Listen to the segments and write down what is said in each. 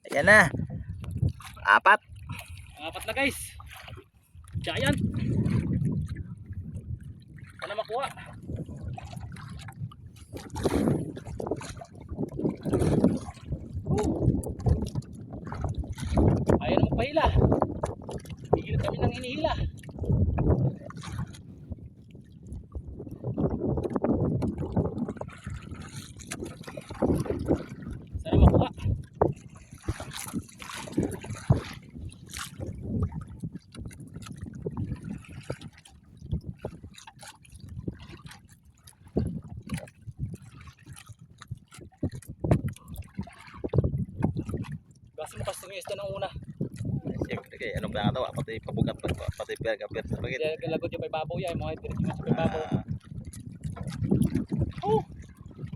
Ayan na. Apat. Apat na guys. Giant. Sana makuha. Ayaw na magpahila. Higilip kami ng hinihila. Sana makuha. Basta mo kasi tumiis na ng una. Siyempre kay anong nakatawa pati pabugat pati pergapit sa pagit. Kaya lagot yung paibabaw yan. Mga diretso nga sa paibabaw. Oh!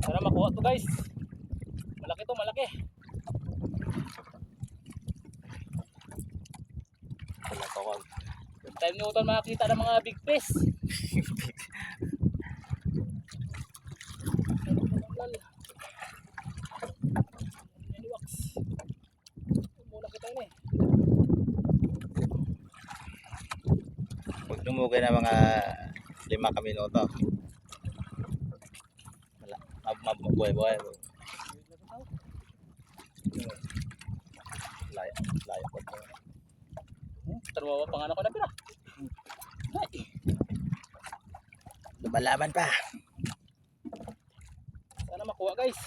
Sana makuha to guys. Malaki to, malaki. Wala tawag. Time ni Uton makakita ng mga big fish. Muna kita yun eh. Pag dumugay na mga 5 minuto. Wala. Mabuhay-buhay. Layo po ito. Tarwawa pa nga ako na pira. Ay. Lumalaban pa. Sana makuha guys.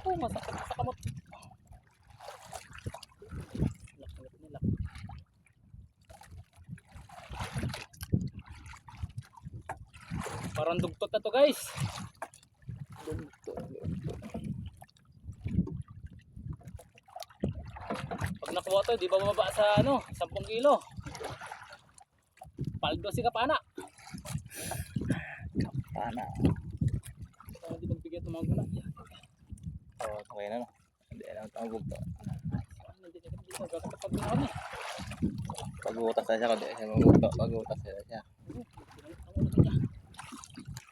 Oh, masakit sa kamot. Parang dugtot na to guys. Pag nakuha to, di ba bumaba sa 10 kilo? Paldo si Kapana. Pana. Di magbigay ito mga gula. Oh, okay na no. Hindi na tawag to. Pag-utas na siya kundi siya maguto. Pag-utas na siya.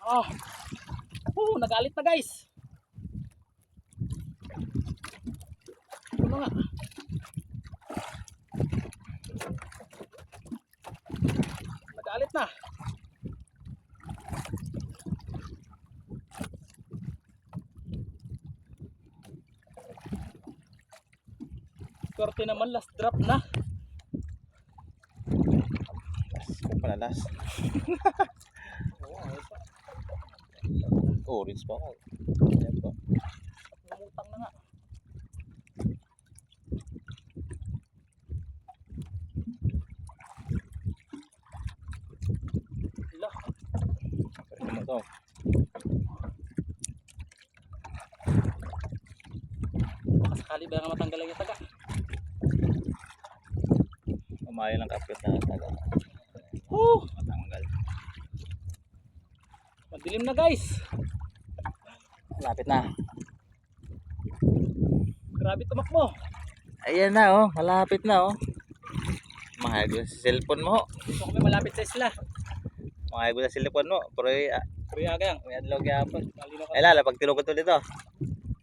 Oh. Nagalit na guys. Ano nga? Nagalit na. Swerte naman, last drop na. Kung palalas. Orange pa ako. Ayan po. Namutang na nga. Ila. Pwede mo to. Baka sakali ba nga matanggal lang yung taga. Umayo lang kapit na taga. Matanggal. Madilim na guys. Lapit na. Grabe tumakbo. Ayan na oh. Malapit na oh. Mahal ko sa cellphone mo. Dito kami malapit sa isla. Mahal ko sa cellphone mo. Pero Kuya gang. may adlaw gyapon. Malinaw ka. Ay lala pag tinugod mo dito.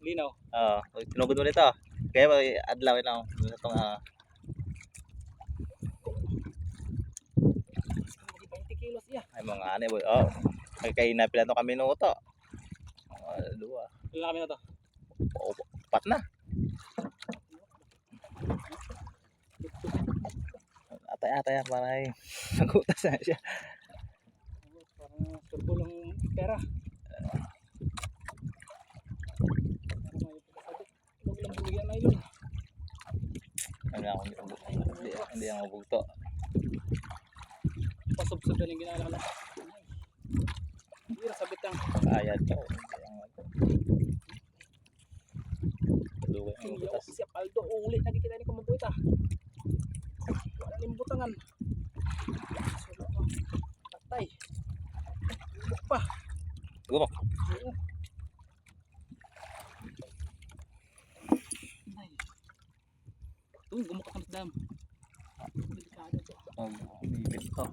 Linaw. Oo, pag tinugod mo dito. Kaya may adlaw na ako. Itong 20 kilos iya. ay mga ane boy. Oh. Kaya pila to kami nuto. Dua. Ilan kami na to? Pat na. Atay para ay nagutas na siya. Parang turbo lang pera. Huwag lang bumigyan na ilong. Hindi ang mabugto. Pasubsob na yung ginala ka. Hindi na sabit lang. Ayad to. Luwa ang Hindi butas. ako siya paldo. Ulit nakikita ni kumubuit ah. Wala na yung butangan. Tatay. Buk pa. Gumok. Oo. Ay. Gumok ka ng dam. Delikado to. Bibit to.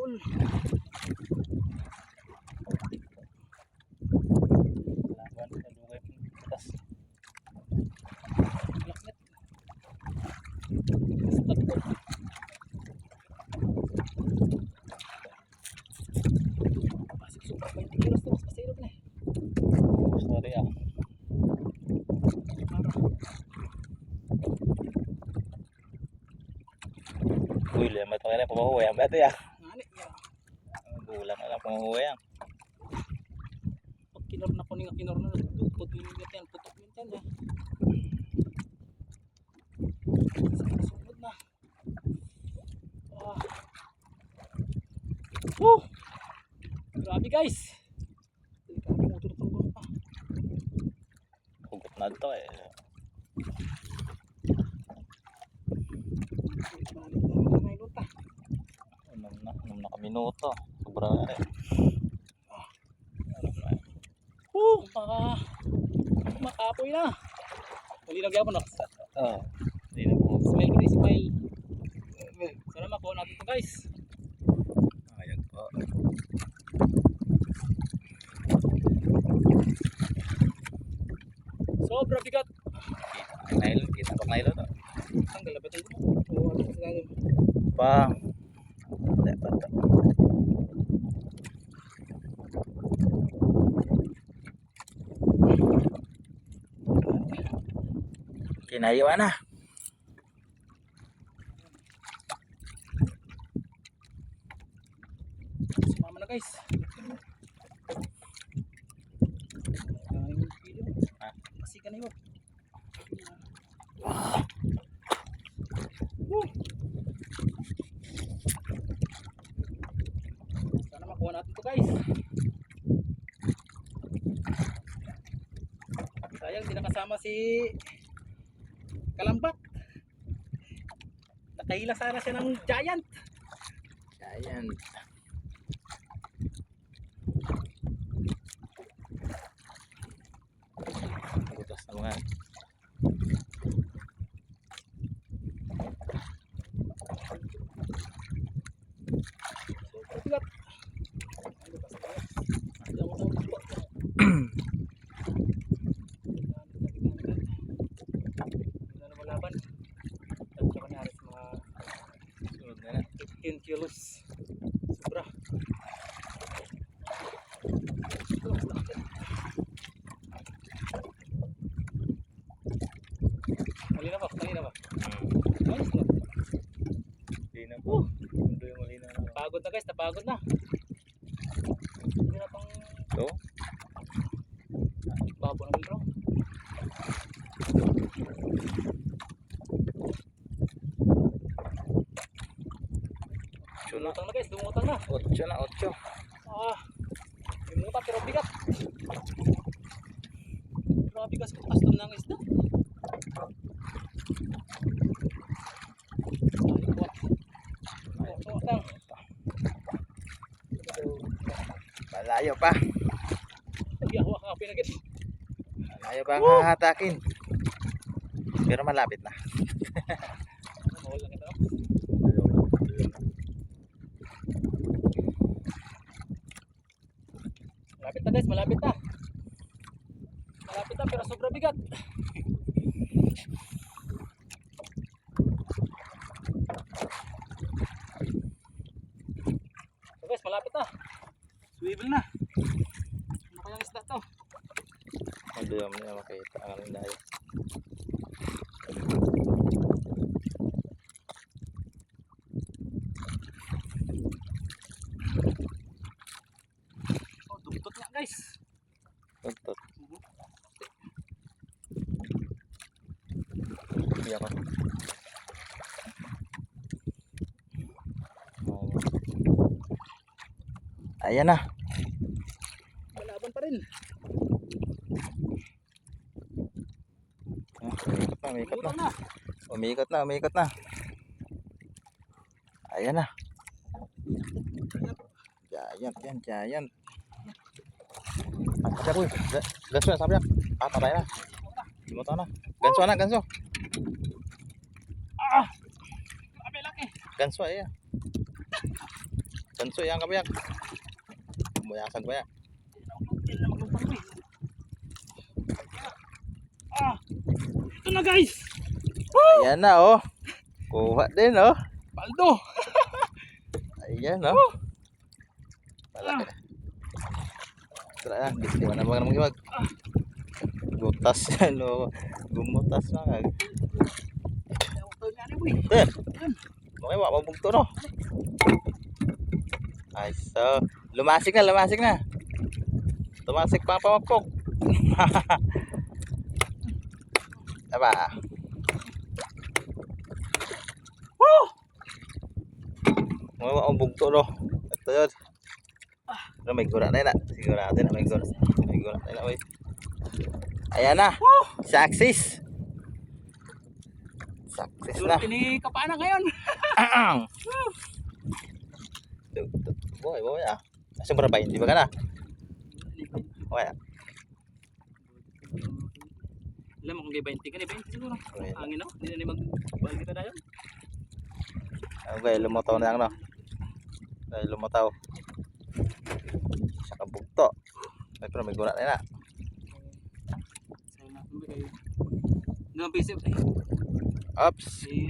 idol. Laban sa lugay butas. Laknit. Stop ko. Pasok super 20 kilos to. Mas pasirap na eh. Sorry ah. Uy, lembat pa kailan pamahuwi ang beto ya. Ngani ya. Gulang na lang pamahuwi yan. Pag kinor na ko ni nga kinor na putot minit yan. Putot minit yan ya. Sunod na. Ah. Grabe guys. Grabe mo tututong ko pa. Hugot na ito eh. Balik na may luta. Unom na kaminuto. Sobra na rin. Makapoy na. Muli na gyapon no. Oo. Hindi na po. Smile ko na smile. Sana makuha natin to guys. Ayan po. Sobra bigat. Nylon. Kita pa nylon. Tanggal na ba tayo mo? Oo, ano kasi natin. Pa. Dapat. Kinaiwan na. Sumama na guys. Ayun, kilo. Kasi ka na yun. Sana makuha natin to guys. Sayang di nakasama si Kalambak. Nakahila sana siya ng giant. Ayan. Butas na mga. Bigat. Hindi ako naupo. Hindi na malaban. Tatlo ka na halos mga Sunod na na. 15 kilos. Sobra. Malinaw ba? Malinaw ba? Ayos na. Hindi na po. Mundo yung malinaw na. Pagod na guys, napagod na. Hindi na pang Ito. babo naman bro. Dumutang na guys, dumutang na. 8 na, 8. Dumutang pero bigat. Grabe kasi kastom ng isda. Malayo pa. Hindi ako pinagit. Malayo pa ang hahatakin. Pero malapit na. Mahal lang ito. Malapit na guys, malapit na. Malapit na pero sobrang bigat. So guys, malapit na. Swivel na. Ano kayang isda to? Hindi mo na makita ang aming dayo. Oh, dumtot nga guys. Tuntot. Hindi ako. Ayan na. Malaban pa rin. Umikot na, umikot na. Dumutang na. Umikot na, umikot na. Ayan na. Giant yan, giant. Sabi ako, ganso na, sabi ako. Patay na. Limutan na. Ganso na, ganso. Grabe laki. Ganso, ayan. Tanso yang kabayak. Buyasan ko ya. Yan na maglumpang ko eh. Ah! Ito na guys! Ayan na oh. Kuha din oh. Paldo! Ayan oh. Malaki. Tara na, di man naman namang iwag. Gutas ano, gumutas na nga. Ito nga ni boy. Eh, okay wa mabugto no. Ay so, lumasik na. Tumasik pa ang pamagkok. Aba. Woo! Mga wa mabugto no. Ito yun. Pero may gura na yun. Sigurado na may gura. May gura na yun. Oy. Ayan na. Success. Success na. Sulit ni kapana ngayon. Boy, ah. Asa berapa hindi ba ka na? Boy. Alam mo kung gay 20 ka ni 20 siguro. Okay. Angin no? Hindi na magbalik kita dayon. Okay, lumataw na yan no. Okay, lumataw. Sa kabugto. Ay, pero may gura na yun. Sayang na kung kayo. Nang pisip. Oops. Si